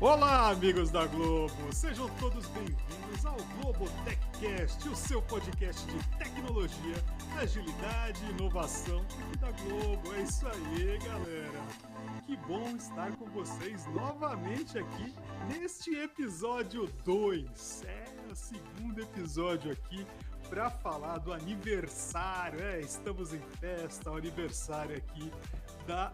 Olá, amigos da Globo! Sejam todos bem-vindos ao Globo TechCast, o seu podcast de tecnologia, agilidade e inovação aqui da Globo. É isso aí, galera! Que bom estar com vocês novamente aqui neste episódio 2. É o segundo episódio aqui para falar do aniversário. Estamos em festa, o aniversário aqui da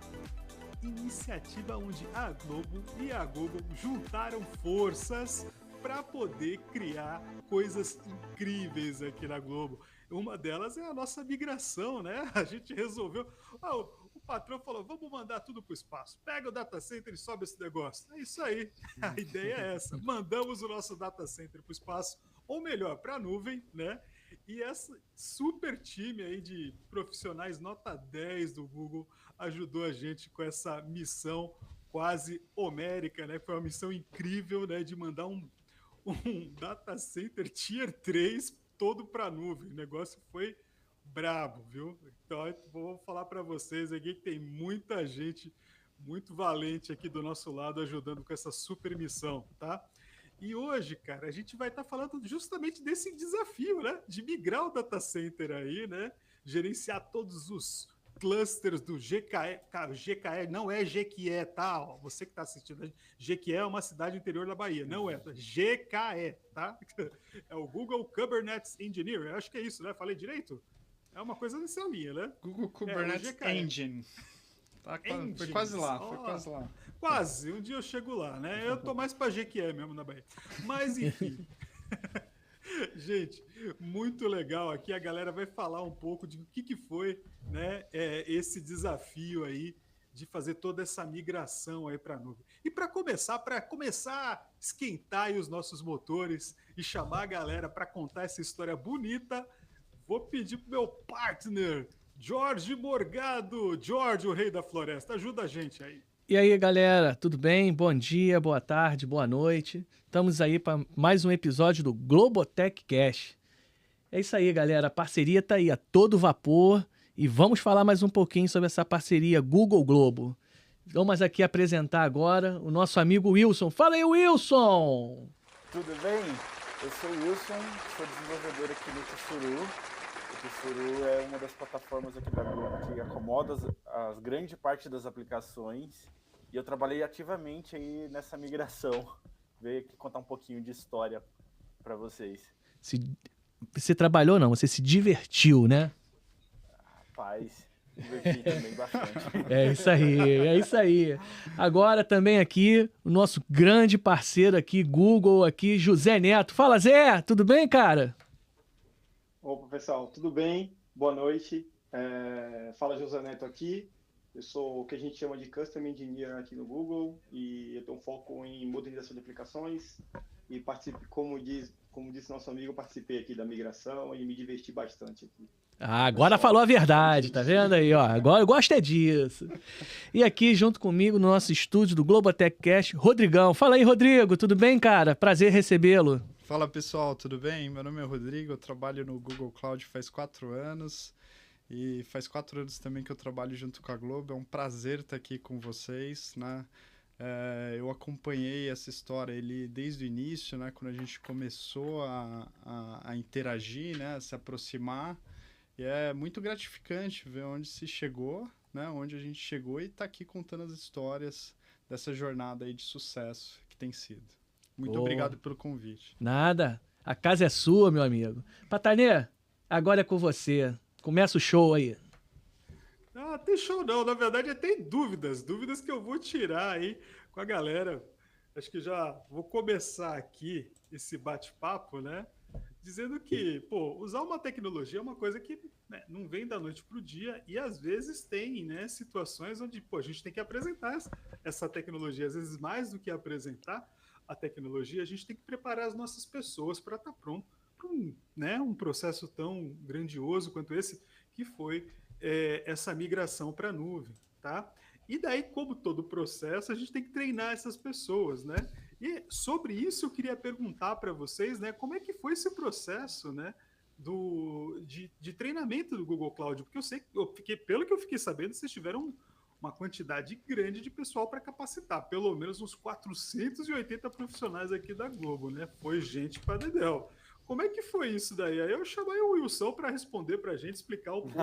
iniciativa onde a Globo e a Google juntaram forças para poder criar coisas incríveis aqui na Globo. Uma delas é a nossa migração, né? A gente resolveu... o patrão falou, vamos mandar tudo para o espaço. Pega o data center e sobe esse negócio. É isso aí. A ideia é essa. Mandamos o nosso data center para o espaço, ou melhor, para a nuvem, né? E esse super time aí de profissionais nota 10 do Google ajudou a gente com essa missão quase homérica, né? Foi uma missão incrível, né? De mandar um data center Tier 3 todo para a nuvem. O negócio foi brabo, viu? Então, vou falar para vocês aqui que tem muita gente muito valente aqui do nosso lado ajudando com essa super missão, tá? E hoje, cara, a gente vai estar falando justamente desse desafio, né? De migrar o data center aí, né? Gerenciar todos os clusters do GKE. Cara, GKE não é Jequié, tá? Ó, você que está assistindo, Jequié é uma cidade interior da Bahia, não é. GKE, tá? É o Google Kubernetes Engineer. Eu acho que é isso, né? Falei direito? É uma coisa nessa linha, né? Google Kubernetes Engine. Tá, foi quase lá, foi quase lá. Quase, um dia eu chego lá, né? Eu tô mais pra Jequié mesmo na Bahia. Mas enfim. Gente, muito legal aqui. A galera vai falar um pouco de o que foi, né, esse desafio aí de fazer toda essa migração aí para a nuvem. E para começar a esquentar aí os nossos motores e chamar a galera para contar essa história bonita, vou pedir pro meu partner, Jorge Morgado. Jorge, o rei da floresta, ajuda a gente aí. E aí, galera, tudo bem? Bom dia, boa tarde, boa noite. Estamos aí para mais um episódio do Globotech Cash. É isso aí, galera. A parceria tá aí a todo vapor e vamos falar mais um pouquinho sobre essa parceria Google Globo. Vamos aqui apresentar agora o nosso amigo Wilson. Fala aí, Wilson! Tudo bem? Eu sou o Wilson, sou desenvolvedor aqui no Tsuru. O Tsuru é uma das plataformas aqui da Google que acomoda as grande parte das aplicações. E eu trabalhei ativamente aí nessa migração. Veio aqui contar um pouquinho de história para vocês. Você trabalhou não, você se divertiu, né? Rapaz, diverti também bastante. É isso aí, é isso aí. Agora também aqui, o nosso grande parceiro aqui, Google, aqui, José Neto. Fala, Zé, tudo bem, cara? Opa, pessoal, tudo bem? Boa noite. Fala, José Neto aqui. Eu sou o que a gente chama de Custom Engineer aqui no Google e eu tenho um foco em modernização de aplicações e participo, como disse nosso amigo, eu participei aqui da migração e me diverti bastante aqui. Ah, agora falou a verdade, tá vendo aí, ó? Agora eu gosto é disso. E aqui, junto comigo, no nosso estúdio do Globotech Cash, Rodrigão. Fala aí, Rodrigo, tudo bem, cara? Prazer recebê-lo. Fala, pessoal, tudo bem? Meu nome é Rodrigo, eu trabalho no Google Cloud faz 4 anos. E faz 4 anos também que eu trabalho junto com a Globo. É um prazer estar aqui com vocês, né? Eu acompanhei essa história desde o início, né? Quando a gente começou a interagir, né? A se aproximar. E é muito gratificante ver onde se chegou, né? Onde a gente chegou e está aqui contando as histórias dessa jornada aí de sucesso que tem sido. Muito obrigado pelo convite. Nada. A casa é sua, meu amigo. Patanê, agora é com você. Começa o show aí. Ah, tem show não. Na verdade, tem dúvidas que eu vou tirar aí com a galera. Acho que já vou começar aqui esse bate-papo, né? Dizendo que, usar uma tecnologia é uma coisa que, né, não vem da noite para o dia e às vezes tem, né, situações onde, a gente tem que apresentar essa tecnologia. Às vezes, mais do que apresentar a tecnologia, a gente tem que preparar as nossas pessoas para estar pronto para um processo tão grandioso quanto esse, que foi essa migração para a nuvem, tá? E daí, como todo processo, a gente tem que treinar essas pessoas, né? E sobre isso eu queria perguntar para vocês, né, como é que foi esse processo, né, de treinamento do Google Cloud? Porque eu sei, pelo que eu fiquei sabendo, vocês tiveram uma quantidade grande de pessoal para capacitar, pelo menos uns 480 profissionais aqui da Globo, né? Foi gente para dedéu. Como é que foi isso daí? Aí eu chamei o Wilson para responder para a gente, explicar um pouco.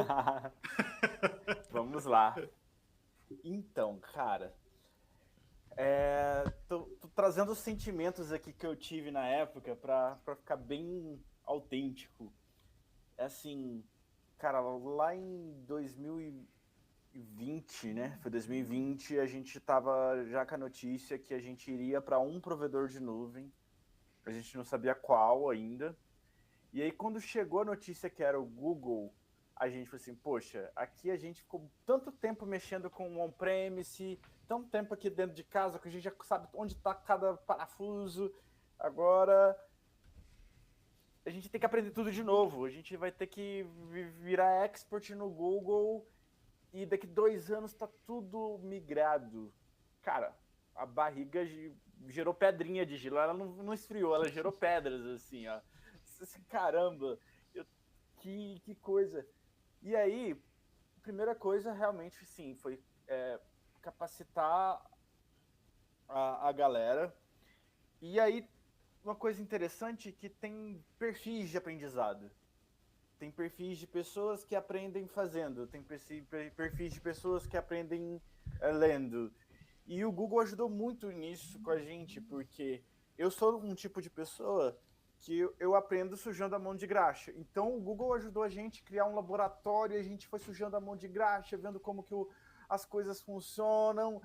Vamos lá. Então, cara, tô trazendo os sentimentos aqui que eu tive na época para ficar bem autêntico. Assim, cara, lá em 2020, né? Foi 2020, a gente tava já com a notícia que a gente iria para um provedor de nuvem. A gente não sabia qual ainda. E aí, quando chegou a notícia que era o Google, a gente falou assim, poxa, aqui a gente ficou tanto tempo mexendo com on-premise, tanto tempo aqui dentro de casa, que a gente já sabe onde está cada parafuso. Agora, a gente tem que aprender tudo de novo. A gente vai ter que virar expert no Google e daqui 2 anos está tudo migrado. Cara, a barriga gerou pedrinha de gelo. Ela não esfriou, ela gerou pedras, assim, ó. Caramba, que coisa. E aí, a primeira coisa realmente, sim, foi capacitar a galera. E aí, uma coisa interessante é que tem perfis de aprendizado. Tem perfis de pessoas que aprendem fazendo, tem perfis de pessoas que aprendem lendo. E o Google ajudou muito nisso com a gente, porque eu sou um tipo de pessoa que eu aprendo sujando a mão de graxa. Então o Google ajudou a gente a criar um laboratório, a gente foi sujando a mão de graxa, vendo como que as coisas funcionam.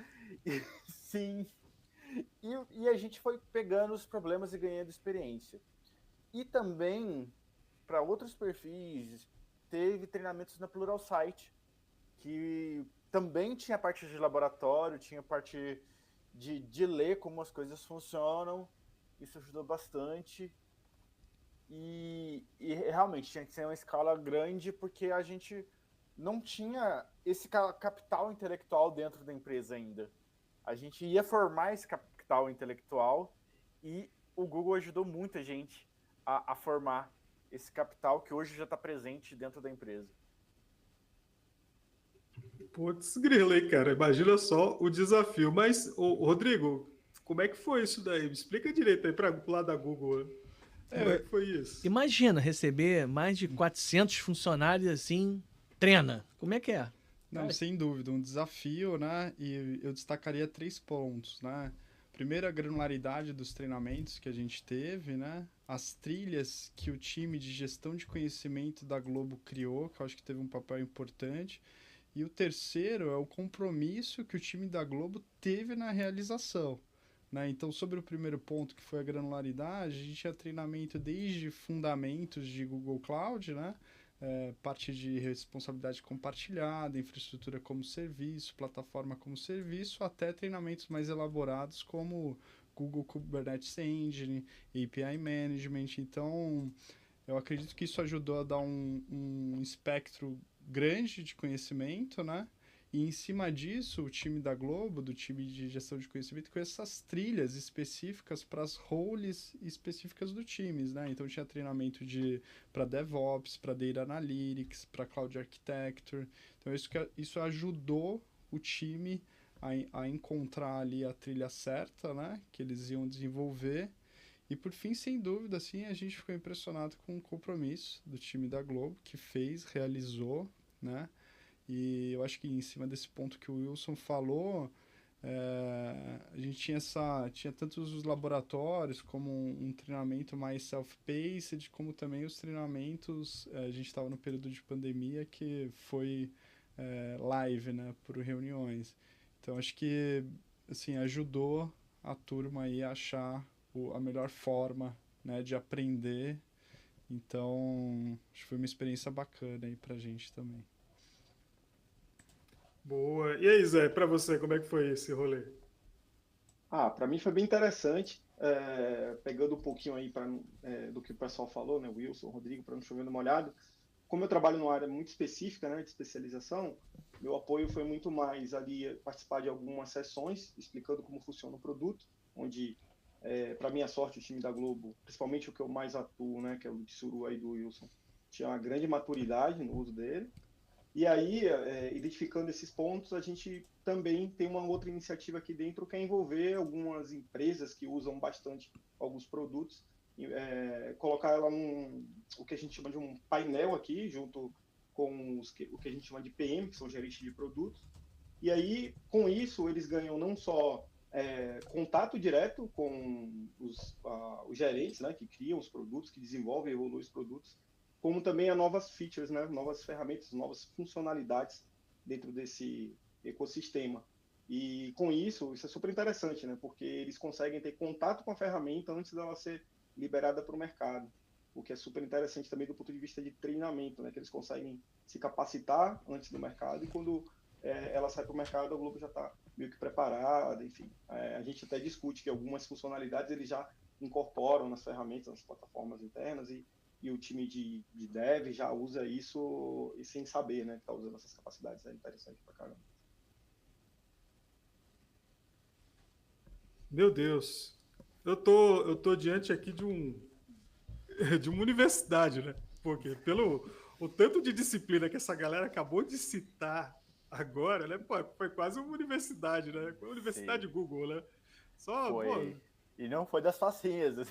E, sim. E a gente foi pegando os problemas e ganhando experiência. E também, para outros perfis, teve treinamentos na Pluralsight, que também tinha parte de laboratório, tinha parte de ler como as coisas funcionam. Isso ajudou bastante. E realmente tinha que ser uma escala grande, porque a gente não tinha esse capital intelectual dentro da empresa ainda. A gente ia formar esse capital intelectual e o Google ajudou muita gente a formar esse capital que hoje já está presente dentro da empresa. Putz, grilo, hein, cara? Imagina só o desafio. Mas, Rodrigo, como é que foi isso daí? Me explica direito aí para o lado da Google. Como é que foi isso? Imagina receber mais de 400 funcionários assim, treina. Como é que é? Não, sem dúvida, um desafio, né? E eu destacaria 3 pontos, né? Primeiro, a granularidade dos treinamentos que a gente teve, né? As trilhas que o time de gestão de conhecimento da Globo criou, que eu acho que teve um papel importante. E o terceiro é o compromisso que o time da Globo teve na realização, né? Então, sobre o primeiro ponto, que foi a granularidade, a gente tinha treinamento desde fundamentos de Google Cloud, né? Parte de responsabilidade compartilhada, infraestrutura como serviço, plataforma como serviço, até treinamentos mais elaborados como Google Kubernetes Engine, API Management. Então, eu acredito que isso ajudou a dar um espectro grande de conhecimento, né? E em cima disso, o time da Globo, do time de gestão de conhecimento, com essas trilhas específicas para as roles específicas do time, né? Então tinha treinamento para DevOps, para Data Analytics, para Cloud Architecture. Então isso ajudou o time a encontrar ali a trilha certa, né? Que eles iam desenvolver. E por fim, sem dúvida, assim, a gente ficou impressionado com o compromisso do time da Globo, que fez, realizou, né? E eu acho que em cima desse ponto que o Wilson falou, a gente tinha tantos os laboratórios como um treinamento mais self-paced, como também os treinamentos, a gente estava no período de pandemia que foi live, né, por reuniões. Então acho que assim, ajudou a turma aí a achar a melhor forma, né, de aprender. Então acho que foi uma experiência bacana aí pra gente também. Boa. E aí, Zé, para você, como é que foi esse rolê? Para mim foi bem interessante, pegando um pouquinho aí do que o pessoal falou, né, Wilson, Rodrigo, para não chover no molhado. Como eu trabalho numa área muito específica, né, de especialização, meu apoio foi muito mais ali participar de algumas sessões explicando como funciona o produto, onde, para minha sorte, o time da Globo, principalmente o que eu mais atuo, né, que é o de Suru aí do Wilson, tinha uma grande maturidade no uso dele. E aí, identificando esses pontos, a gente também tem uma outra iniciativa aqui dentro que é envolver algumas empresas que usam bastante alguns produtos, colocar ela o que a gente chama de um painel aqui, junto com o que a gente chama de PM, que são gerentes de produtos. E aí, com isso, eles ganham não só contato direto com os gerentes, né, que criam os produtos, que desenvolvem e evoluem os produtos, como também a novas features, né, novas ferramentas, novas funcionalidades dentro desse ecossistema. E com isso é super interessante, né, porque eles conseguem ter contato com a ferramenta antes dela ser liberada para o mercado, o que é super interessante também do ponto de vista de treinamento, né, que eles conseguem se capacitar antes do mercado, e quando ela sai para o mercado, a Globo já está meio que preparada, enfim. A gente até discute que algumas funcionalidades eles já incorporam nas ferramentas, nas plataformas internas, e o time de dev já usa isso e sem saber, né, que está usando essas capacidades. É interessante pra caramba. Meu Deus, eu tô diante aqui de uma universidade, né? Porque pelo o tanto de disciplina que essa galera acabou de citar agora, né? Pô, foi quase uma universidade, né? Foi uma universidade Google, né? Só, foi. Pô... E não foi das facinhas.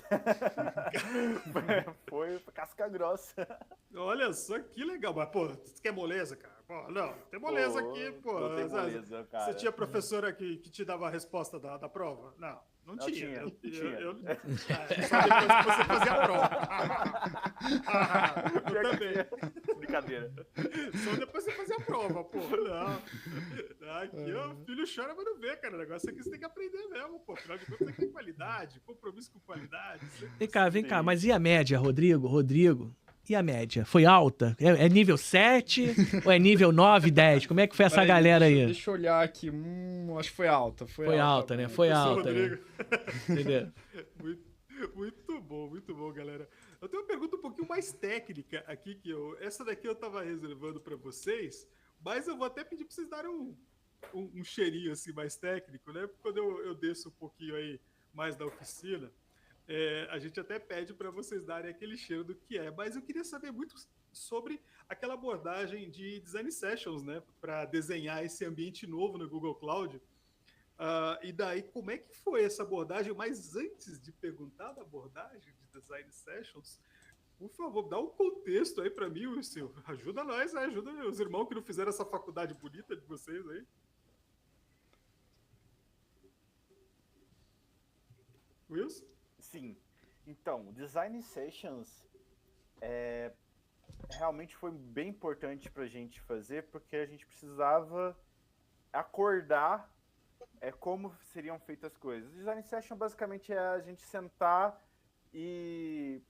foi casca grossa. Olha só que legal. Mas, pô, você quer moleza, cara? Pô, não, tem moleza aqui, pô. Não tem moleza, cara. Você tinha professora que te dava a resposta da prova? Não tinha. Não tinha. Só depois que você fazia a prova. Eu também. Brincadeira. Só depois você fazia a prova, pô. Não. Aqui, ó, o filho chora, mas não vê, cara. O negócio é que você tem que aprender mesmo, pô. Afinal de contas, tem qualidade, compromisso com qualidade. Vem cá, mas e a média, Rodrigo? E a média? Foi alta? É nível 7 ou é nível 9, 10? Como é que foi essa galera aí? Deixa eu olhar aqui. Acho que foi alta. Foi alta, né? Foi alta, né? Entendeu? Muito bom, galera. Eu tenho uma pergunta um pouquinho mais técnica aqui, essa daqui eu tava reservando para vocês, mas eu vou até pedir para vocês darem um cheirinho assim mais técnico, né? Quando eu desço um pouquinho aí mais da oficina, a gente até pede para vocês darem aquele cheiro do que é, mas eu queria saber muito sobre aquela abordagem de design sessions, né, para desenhar esse ambiente novo no Google Cloud. E daí, como é que foi essa abordagem? Mas antes de perguntar da abordagem de design sessions, por favor, dá um contexto aí para mim, Wilson. Ajuda nós, ajuda os irmãos que não fizeram essa faculdade bonita de vocês aí. Wilson? Sim. Então, Design Sessions realmente foi bem importante para a gente fazer, porque a gente precisava acordar como seriam feitas as coisas. Design Session basicamente é a gente sentar e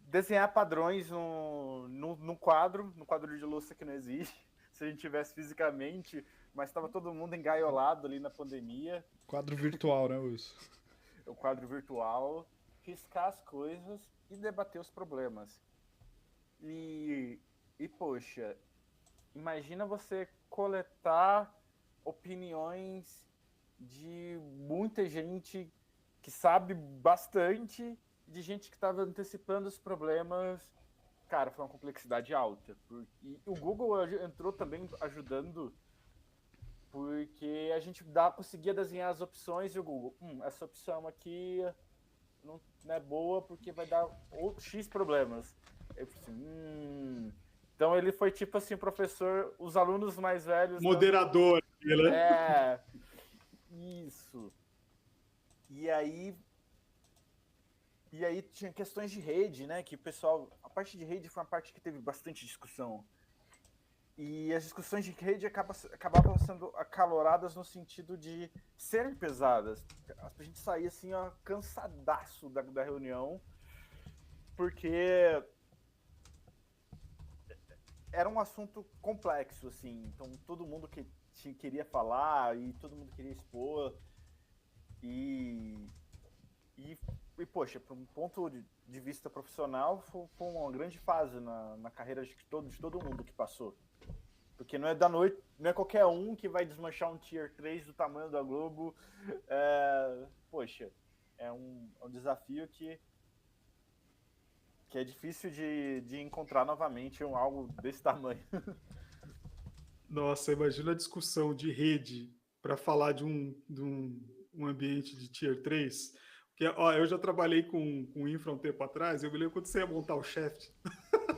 desenhar padrões no quadro de louça que não existe, se a gente tivesse fisicamente, mas estava todo mundo engaiolado ali na pandemia. Quadro virtual, né, Wilson? O quadro virtual, riscar as coisas e debater os problemas. E poxa, imagina você coletar opiniões de muita gente que sabe bastante, de gente que estava antecipando os problemas. Cara, foi uma complexidade alta. E o Google entrou também ajudando, porque a gente conseguia desenhar as opções e o Google, essa opção aqui não é boa porque vai dar X problemas. Eu falei assim, Então ele foi tipo assim, professor, os alunos mais velhos... Moderador, né? Isso. E aí tinha questões de rede, né? Que o pessoal... A parte de rede foi uma parte que teve bastante discussão. E as discussões de rede acabavam sendo acaloradas no sentido de serem pesadas. A gente saía assim, ó, cansadaço da reunião, porque era um assunto complexo, assim. Então todo mundo queria falar e todo mundo queria expor. E poxa, para um ponto de vista profissional, foi uma grande fase na carreira de todo mundo que passou. Porque não é da noite, não é qualquer um que vai desmanchar um Tier 3 do tamanho da Globo. Poxa, é um desafio que que é difícil de encontrar novamente algo desse tamanho. Nossa, imagina a discussão de rede para falar de um ambiente de Tier 3. Porque, ó, eu já trabalhei com infra um tempo atrás, eu me lembro quando você ia montar o Shaft,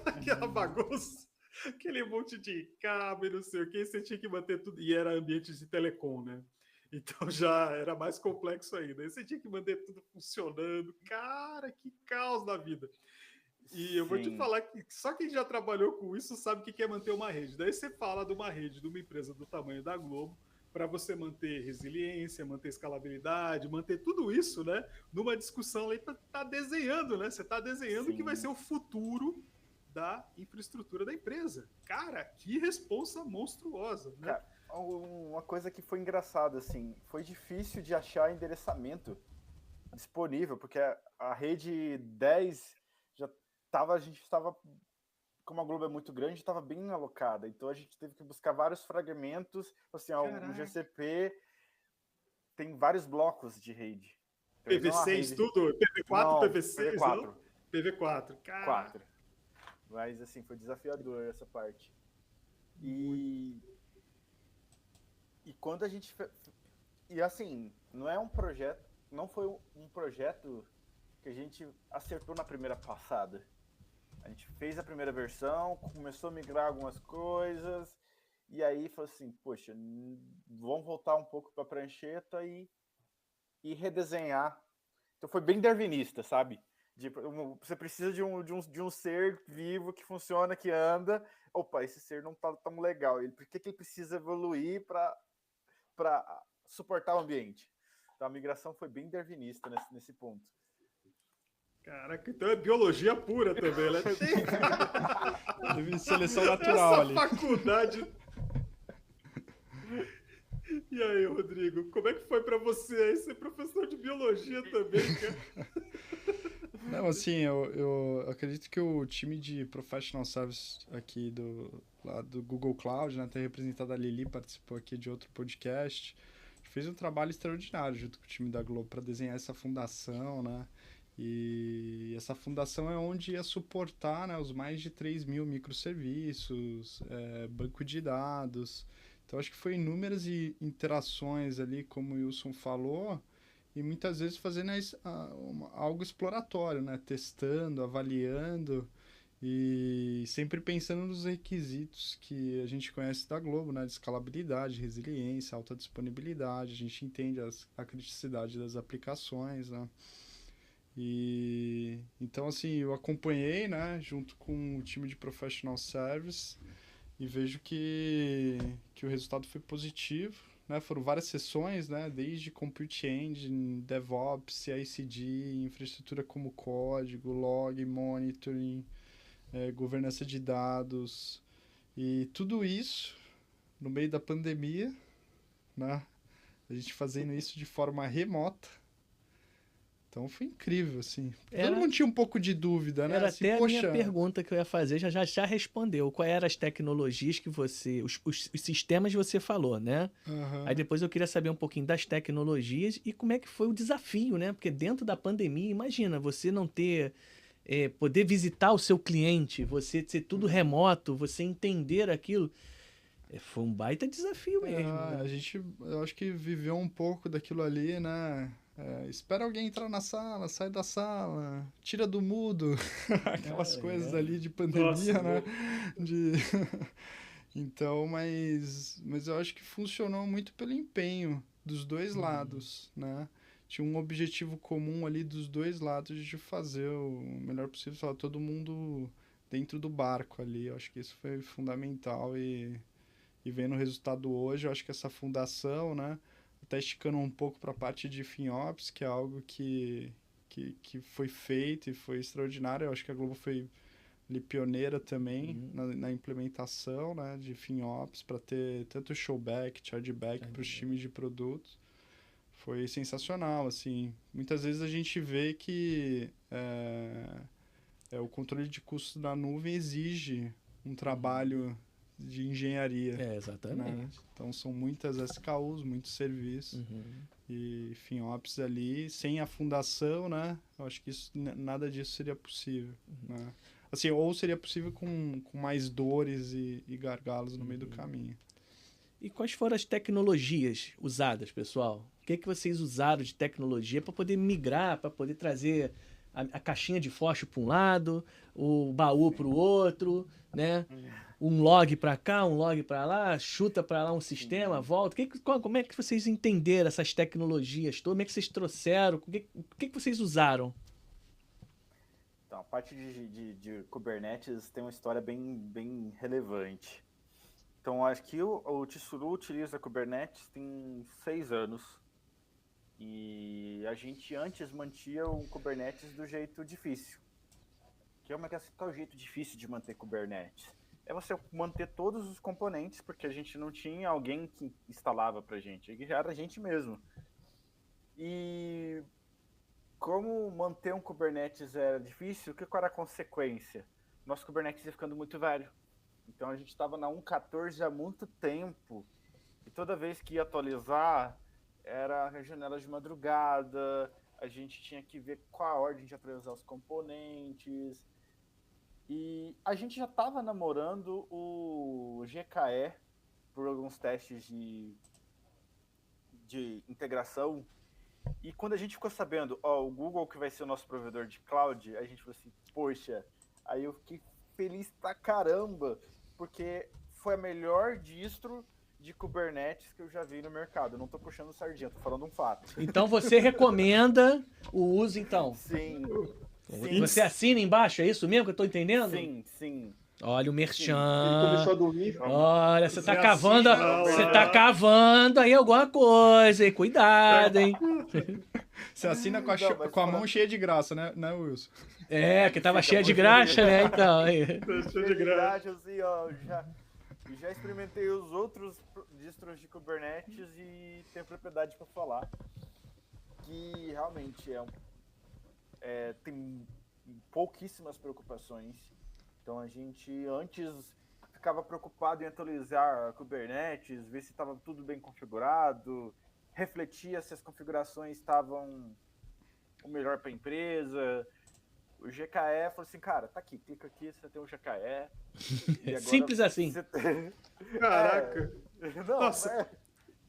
aquela bagunça, aquele monte de cabo e não sei o que, você tinha que manter tudo, e era ambiente de telecom, né? Então já era mais complexo ainda. Aí você tinha que manter tudo funcionando. Cara, que caos na vida. E eu vou te Sim. falar que só quem já trabalhou com isso sabe o que é manter uma rede. Daí você fala de uma rede, de uma empresa do tamanho da Globo, para você manter resiliência, manter escalabilidade, manter tudo isso, né? Numa discussão aí, tá desenhando, né? Você está desenhando o que vai ser o futuro da infraestrutura da empresa. Cara, que responsa monstruosa, né? Cara, uma coisa que foi engraçada, assim, foi difícil de achar endereçamento disponível, porque a rede 10 a gente estava, como a Globo é muito grande, estava bem alocada, então a gente teve que buscar vários fragmentos, assim, o GCP tem vários blocos de rede. Então, PV6 tudo? PV4, não, PV6? PV4. Não? PV4, cara. 4. Mas, assim, foi desafiador essa parte. E quando a gente... E, assim, não foi um projeto que a gente acertou na primeira passada. A gente fez a primeira versão, começou a migrar algumas coisas, e aí falou assim, poxa, vamos voltar um pouco para a prancheta e redesenhar. Então foi bem darwinista, sabe? Você precisa de um ser vivo que funciona, que anda. Opa, esse ser não tá tão legal. Por que ele precisa evoluir para suportar o ambiente? Então a migração foi bem darwinista nesse ponto. Caraca, então é biologia pura também, né? Teve seleção natural essa ali. Faculdade. E aí, Rodrigo, como é que foi para você aí ser professor de biologia também, cara? Não, assim, eu acredito que o time de Professional Service aqui lá do Google Cloud, né, até representado a Lili, participou aqui de outro podcast, fez um trabalho extraordinário junto com o time da Globo para desenhar essa fundação, né? E essa fundação é onde ia suportar, né, os mais de 3.000 microserviços, banco de dados. Então, acho que foi inúmeras interações ali, como o Wilson falou, e muitas vezes fazendo algo exploratório, né? Testando, avaliando e sempre pensando nos requisitos que a gente conhece da Globo, né? De escalabilidade, resiliência, alta disponibilidade. A gente entende a criticidade das aplicações, né? E então, assim, eu acompanhei, né? Junto com o time de Professional Service e vejo que o resultado foi positivo. Né, foram várias sessões, né, desde Compute Engine, DevOps, CI/CD, infraestrutura como código, log, monitoring, governança de dados. E tudo isso no meio da pandemia, né, a gente fazendo isso de forma remota. Então foi incrível, assim. Todo mundo tinha um pouco de dúvida, né? Era assim, até a minha pergunta que eu ia fazer, já respondeu. Quais eram as tecnologias que você... Os sistemas você falou, né? Uhum. Aí depois eu queria saber um pouquinho das tecnologias e como é que foi o desafio, né? Porque dentro da pandemia, imagina, você não ter... poder visitar o seu cliente, você ser tudo remoto, você entender aquilo... Foi um baita desafio mesmo, né? Eu acho que viveu um pouco daquilo ali, né? Espera alguém entrar na sala, sai da sala, tira do mudo, aquelas coisas ali de pandemia, nossa, né? Então, mas eu acho que funcionou muito pelo empenho dos dois lados, né? Tinha um objetivo comum ali dos dois lados de fazer o melhor possível, falar todo mundo dentro do barco ali. Eu acho que isso foi fundamental e vendo o resultado hoje, eu acho que essa fundação, né? Até esticando um pouco para a parte de FinOps, que é algo que foi feito e foi extraordinário. Eu acho que a Globo foi ali pioneira também na implementação, né, de FinOps, para ter tanto showback, chargeback para os times de produtos. Foi sensacional, assim. Muitas vezes a gente vê que o controle de custos da nuvem exige um trabalho de engenharia. Exatamente. Então são muitas SKUs, muitos serviços e FinOps ali, sem a fundação, né? Eu acho que nada disso seria possível, né? Assim, ou seria possível com mais dores e gargalos no meio do caminho. E quais foram as tecnologias usadas, pessoal? O que vocês usaram de tecnologia para poder migrar, para poder trazer a caixinha de fósforo para um lado, o baú para o outro, né? Um log para cá, um log para lá, chuta para lá um sistema, volta. Como é que vocês entenderam essas tecnologias todas? Como é que vocês trouxeram? O que vocês usaram? Então, a parte de Kubernetes tem uma história bem relevante. Então, acho que o Tsuru utiliza Kubernetes tem 6 anos. E a gente antes mantinha o Kubernetes do jeito difícil. Qual é o jeito difícil de manter Kubernetes? É você manter todos os componentes, porque a gente não tinha alguém que instalava pra gente. Era a gente mesmo. E como manter um Kubernetes era difícil, qual era a consequência? Nosso Kubernetes ia ficando muito velho. Então a gente estava na 1.14 há muito tempo. E toda vez que ia atualizar, era janela de madrugada, a gente tinha que ver qual a ordem de atualizar os componentes. E a gente já estava namorando o GKE por alguns testes de integração. E quando a gente ficou sabendo, o Google que vai ser o nosso provedor de cloud, a gente falou assim, poxa, aí eu fiquei feliz pra caramba, porque foi a melhor distro de Kubernetes que eu já vi no mercado. Eu não tô puxando sardinha, tô falando um fato. Então você recomenda o uso, então? Sim. Você assina embaixo, é isso mesmo que eu tô entendendo? Sim. Olha o merchan. Ele começou a dormir. Olha, você tá Você cavando, assina, você lá. tá cavando aí alguma coisa, hein? Cuidado, hein? Você assina com Não, com a mão cheia de graça, né, Wilson? É, que tava cheia de graxa, né? Então, aí. Cheio de graça. Assim, ó, já experimentei os outros distros de Kubernetes e tenho propriedade para falar que realmente tem pouquíssimas preocupações. Então a gente antes ficava preocupado em atualizar a Kubernetes, ver se estava tudo bem configurado, refletia se as configurações estavam o melhor para a empresa. O GKE falou assim, cara, tá aqui, clica aqui, você tem o GKE. E agora Simples assim. Caraca. Não, Nossa.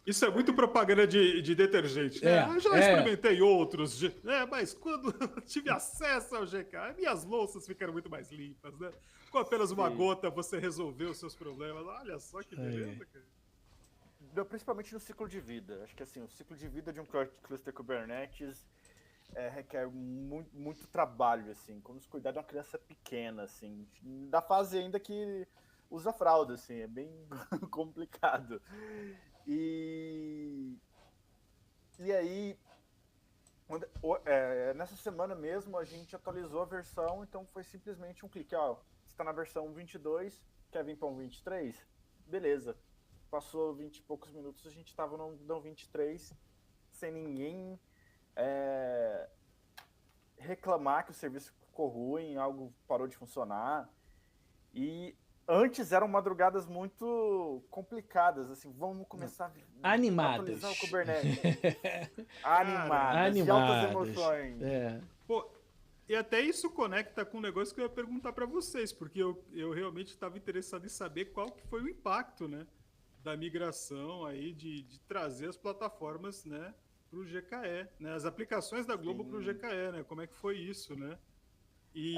Isso é muito propaganda de detergente, né? Eu já experimentei outros, mas quando eu tive acesso ao GK, minhas louças ficaram muito mais limpas, né? Com apenas uma gota você resolveu os seus problemas. Olha só que beleza, cara. Não, principalmente no ciclo de vida. Acho que assim, o ciclo de vida de um cluster Kubernetes requer muito trabalho, assim, como se cuidar de uma criança pequena, assim, da fase ainda que usa fralda, assim, é bem complicado. E aí, nessa semana mesmo, a gente atualizou a versão, então foi simplesmente um clique, você está na versão 22, quer vir para um 23? Beleza. Passou 20 e poucos minutos, a gente estava no 23, sem ninguém reclamar que o serviço ficou ruim, algo parou de funcionar. E antes eram madrugadas muito complicadas, assim, vamos começar a atualizar o Kubernetes. Animadas, de altas emoções. Pô, e até isso conecta com um negócio que eu ia perguntar para vocês, porque eu realmente estava interessado em saber qual que foi o impacto, né, da migração aí de trazer as plataformas, né, para o GKE, né, as aplicações da Globo para o GKE, né, como é que foi isso, né? E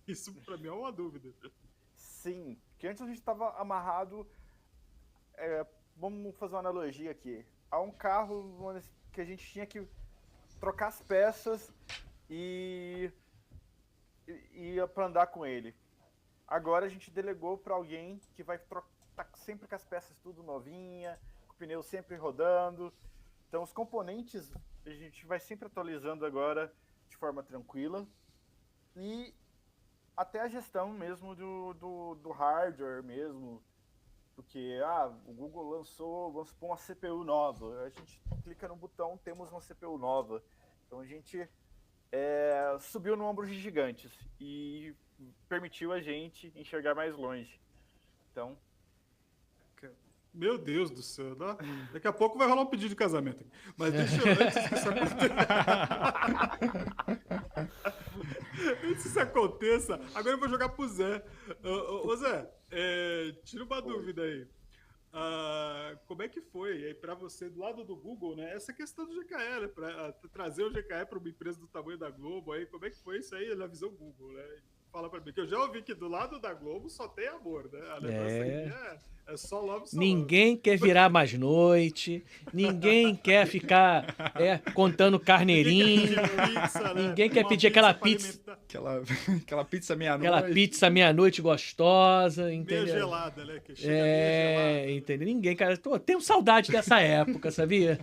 isso para mim é uma dúvida. Sim, porque antes a gente estava amarrado, vamos fazer uma analogia aqui, a um carro que a gente tinha que trocar as peças e ia para andar com ele. Agora a gente delegou para alguém que vai estar sempre com as peças tudo novinha, com o pneu sempre rodando. Então os componentes a gente vai sempre atualizando agora de forma tranquila. E até a gestão mesmo do hardware mesmo, porque o Google lançou, vamos supor, uma CPU nova, a gente clica no botão, temos uma CPU nova, então a gente subiu no ombro de gigantes e permitiu a gente enxergar mais longe. Então, Meu Deus do céu. Daqui a pouco vai rolar um pedido de casamento. Mas deixa eu, antes que isso antes que isso aconteça, agora eu vou jogar pro Zé. Ô Zé, tira uma dúvida aí. Como é que foi aí para você, do lado do Google, né? Essa questão do GKE, né? Para trazer o GKE para uma empresa do tamanho da Globo, aí, como é que foi isso aí na visão Google, né? Fala para mim, que eu já ouvi que do lado da Globo só tem amor, né? A negócio aí é só love, só Ninguém quer virar mais noite, ninguém quer ficar contando carneirinho, ninguém quer pedir aquela pizza. Aquela pizza meia-noite. Aquela pizza meia-noite gostosa, entendeu? Meia gelada, né? Que chega meia gelada. Entendeu? Ninguém, cara. Tenho saudade dessa época, sabia?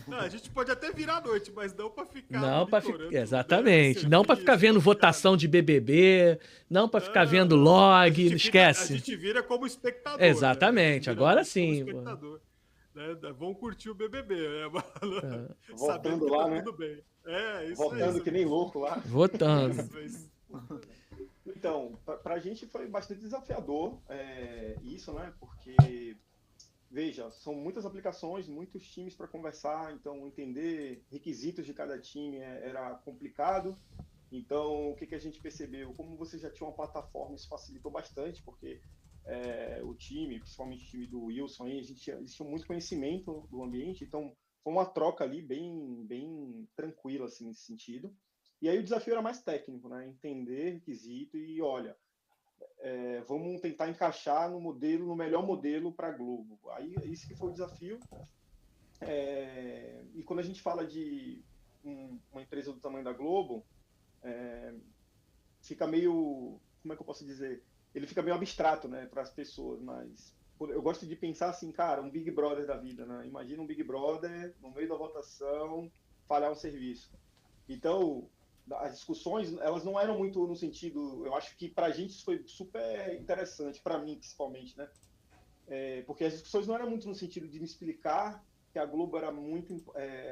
Não, a gente pode até virar a noite, mas não pra ficar. Não para monitorando, ficar. Exatamente. né, Não para ficar vendo votação de BBB, não para ficar vendo log, esquece. A gente vira como espectador. Exatamente. Né? Agora como sim. espectador. Né? Vão curtir o BBB, né? Votando que lá, tá né? tudo bem. Isso Votando aí, que nem louco lá. Votando. Isso. Então, para a gente foi bastante desafiador isso, né? Porque, veja, são muitas aplicações, muitos times para conversar, então entender requisitos de cada time era complicado. Então, o que a gente percebeu? Como você já tinha uma plataforma, isso facilitou bastante, porque o time, principalmente o time do Wilson, aí, eles tinham muito conhecimento do ambiente, então foi uma troca ali bem tranquila, assim, nesse sentido. E aí o desafio era mais técnico, né? Entender requisito e, olha, vamos tentar encaixar no melhor modelo para a Globo. Aí isso que foi o desafio. E quando a gente fala de uma empresa do tamanho da Globo, fica meio, como é que eu posso dizer? Ele fica meio abstrato, né, para as pessoas, mas eu gosto de pensar assim, cara, um Big Brother da vida, né? Imagina um Big Brother no meio da votação falhar um serviço. Então, as discussões, elas não eram muito no sentido, eu acho que para a gente isso foi super interessante, para mim principalmente, né? Porque as discussões não eram muito no sentido de me explicar que a Globo era muito,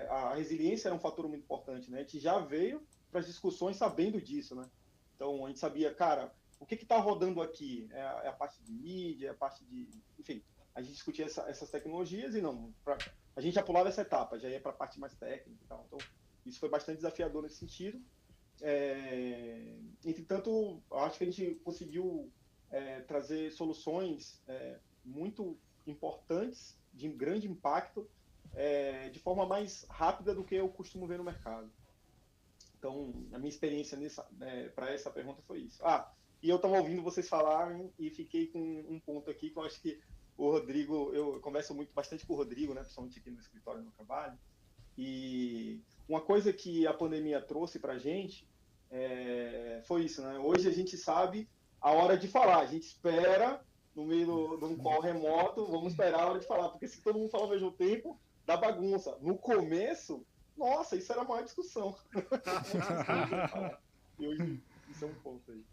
a resiliência era um fator muito importante, né? A gente já veio para as discussões sabendo disso, né? Então a gente sabia, cara, o que está rodando aqui? É a parte de mídia, é a parte de, enfim, a gente discutia essas tecnologias e não, a gente já pulava essa etapa, já ia para a parte mais técnica e tal. Então isso foi bastante desafiador nesse sentido. Entretanto, acho que a gente conseguiu trazer soluções muito importantes, de grande impacto, de forma mais rápida do que eu costumo ver no mercado. Então, a minha experiência para essa pergunta foi isso. E eu estava ouvindo vocês falarem e fiquei com um ponto aqui que eu acho que o Rodrigo, eu converso bastante com o Rodrigo, né, principalmente aqui no escritório no trabalho, e uma coisa que a pandemia trouxe para a gente foi isso, né? Hoje a gente sabe a hora de falar, a gente espera no meio de um call remoto, vamos esperar a hora de falar, porque se todo mundo fala ao mesmo tempo, dá bagunça. No começo, nossa, isso era a maior discussão. E hoje isso é um ponto aí.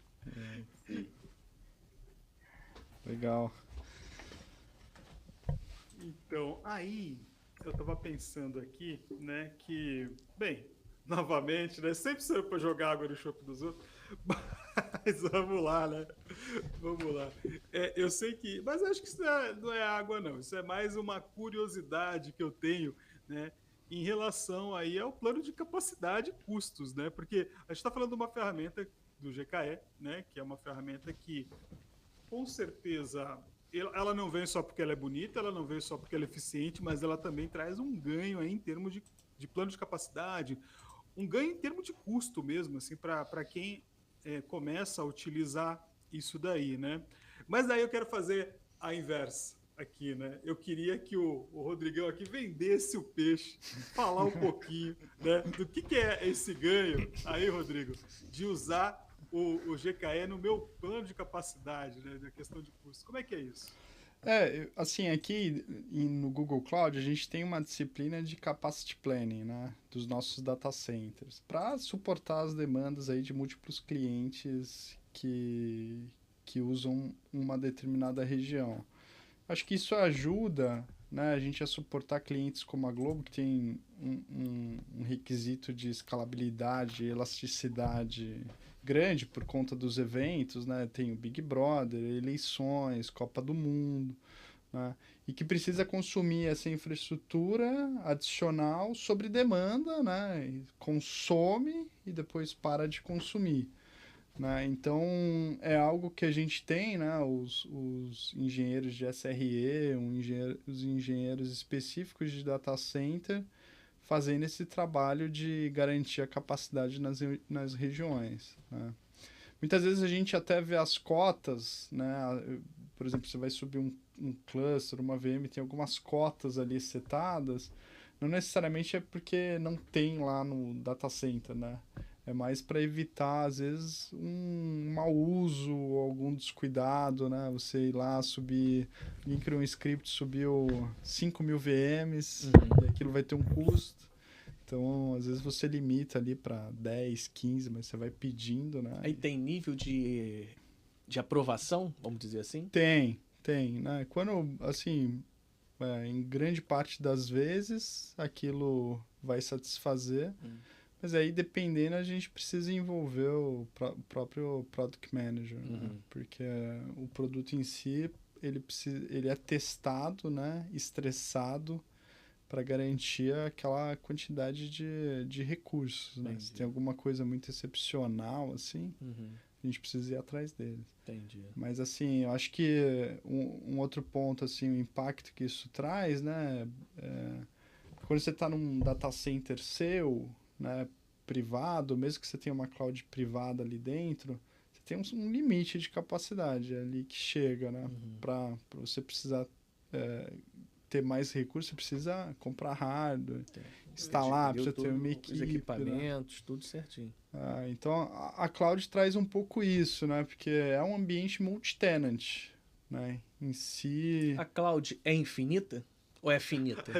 sim. Legal. Então, aí eu tava pensando aqui, né, que, bem, novamente, né, sempre saiu para jogar água no chope dos outros, mas vamos lá, né, vamos lá. Eu sei que, mas acho que isso não é água, não, isso é mais uma curiosidade que eu tenho, né, em relação aí ao plano de capacidade e custos, né, porque a gente está falando de uma ferramenta do GKE, né, que é uma ferramenta que, com certeza, ela não vem só porque ela é bonita, ela não vem só porque ela é eficiente, mas ela também traz um ganho aí em termos de plano de capacidade, um ganho em termos de custo mesmo, assim, para quem começa a utilizar isso daí, né? Mas daí eu quero fazer a inversa aqui, né? Eu queria que o Rodrigão aqui vendesse o peixe, falar um pouquinho, né, do que é esse ganho aí, Rodrigo, de usar o GKE no meu plano de capacidade, né, da questão de custo. Como é que é isso? Assim, aqui no Google Cloud, a gente tem uma disciplina de Capacity Planning, né, dos nossos data centers, para suportar as demandas aí de múltiplos clientes que usam uma determinada região. Acho que isso ajuda né, a gente ia suportar clientes como a Globo, que tem um requisito de escalabilidade, elasticidade grande por conta dos eventos, né? Tem o Big Brother, eleições, Copa do Mundo, né? E que precisa consumir essa infraestrutura adicional sobre demanda, né? E consome e depois para de consumir, né? Então, é algo que a gente tem, né? Os engenheiros de SRE, os engenheiros específicos de data center, fazendo esse trabalho de garantir a capacidade nas regiões, né? Muitas vezes a gente até vê as cotas, né? Por exemplo, você vai subir um cluster, uma VM, tem algumas cotas ali setadas. Não necessariamente é porque não tem lá no data center, né? É mais para evitar, às vezes, um mau uso ou algum descuidado, né? Você ir lá subir... Alguém criou um script, subiu 5.000 VMs, e aquilo vai ter um custo. Então, às vezes você limita ali para 10, 15, mas você vai pedindo, né? Aí tem nível de aprovação, vamos dizer assim? Tem, né? Quando, assim, em grande parte das vezes, aquilo vai satisfazer. Mas aí, dependendo, a gente precisa envolver o próprio Product Manager, né? Porque o produto em si, ele é testado, né? Estressado para garantir aquela quantidade de recursos, né? Se tem alguma coisa muito excepcional, assim, a gente precisa ir atrás deles. Entendi. Mas, assim, eu acho que um outro ponto, assim, o impacto que isso traz, né? Quando você está num data center seu, né, privado, mesmo que você tenha uma cloud privada ali dentro, você tem um limite de capacidade ali que chega, né? Para você precisar ter mais recursos, você precisa comprar hardware, instalar, precisa ter uma equipe. Os equipamentos, né? tudo certinho. Então, a cloud traz um pouco isso, né? Porque é um ambiente multi-tenant, né? Em si... A cloud é infinita ou é finita?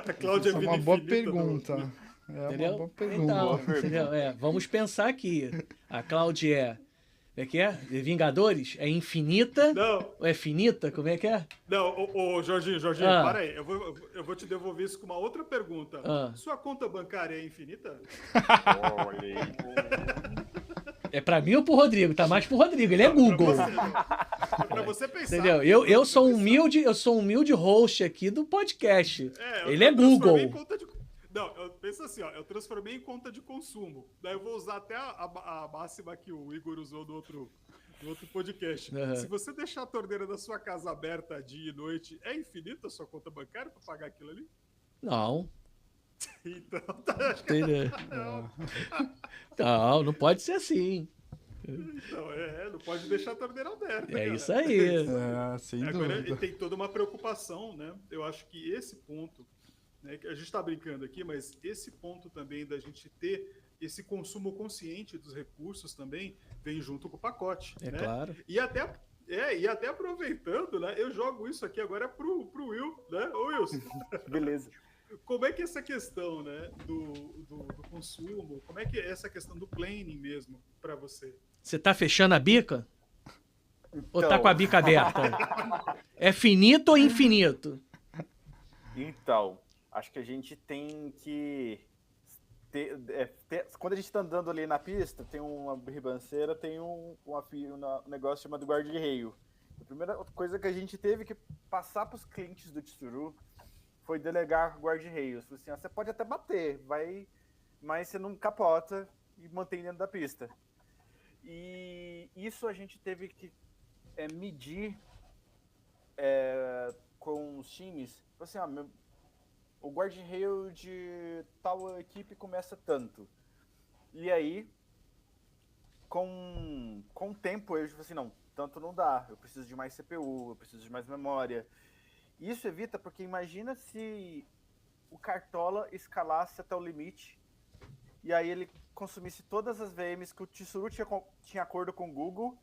A cloud é Essa é vida uma boa infinita pergunta. Entendeu? Uma boa pergunta. Então, entendeu? Vamos pensar que a cloud é Vingadores? É infinita? Não. Ou é finita? Como é que é? Não, Jorginho, para aí. Eu vou te devolver isso com uma outra pergunta. Sua conta bancária é infinita? Olha aí. É pra mim ou pro Rodrigo? Tá mais pro Rodrigo, ele é Google. Pra você pensar. Entendeu? Eu sou humilde host aqui do podcast. Ele é Google. Não, eu penso assim, ó, eu transformei em conta de consumo. Daí eu vou usar até a máxima que o Igor usou no outro podcast. Se você deixar a torneira da sua casa aberta dia e noite, é infinita a sua conta bancária para pagar aquilo ali? Não. Então, não pode ser assim. Então, não pode deixar a torneira aberta. É cara. isso aí. Sem Agora, dúvida. tem toda uma preocupação, né? Eu acho que esse ponto, né, que a gente está brincando aqui, mas esse ponto também da gente ter esse consumo consciente dos recursos também vem junto com o pacote. É né? claro. E até aproveitando, né? Eu jogo isso aqui agora pro Will, né? Ô Wilson. Beleza. Como é que é essa questão, né, do consumo, como é que é essa questão do planning mesmo para você? Você tá fechando a bica? Ou tá com a bica aberta? É finito ou infinito? Então, acho que a gente tem que quando a gente tá andando ali na pista, tem uma ribanceira, tem um negócio chamado guarda-reio. A primeira coisa que a gente teve que passar para os clientes do Tsuru foi delegar guarda-reios. Assim, você pode até bater, mas você não capota e mantém dentro da pista. E isso a gente teve que medir com os times. Assim, o guarda-reio de tal equipe começa tanto. E aí, com o tempo, eu falei assim, não, tanto não dá. Eu preciso de mais CPU, eu preciso de mais memória. Isso evita, porque imagina se o Cartola escalasse até o limite e aí ele consumisse todas as VMs que o Tsuru tinha acordo com o Google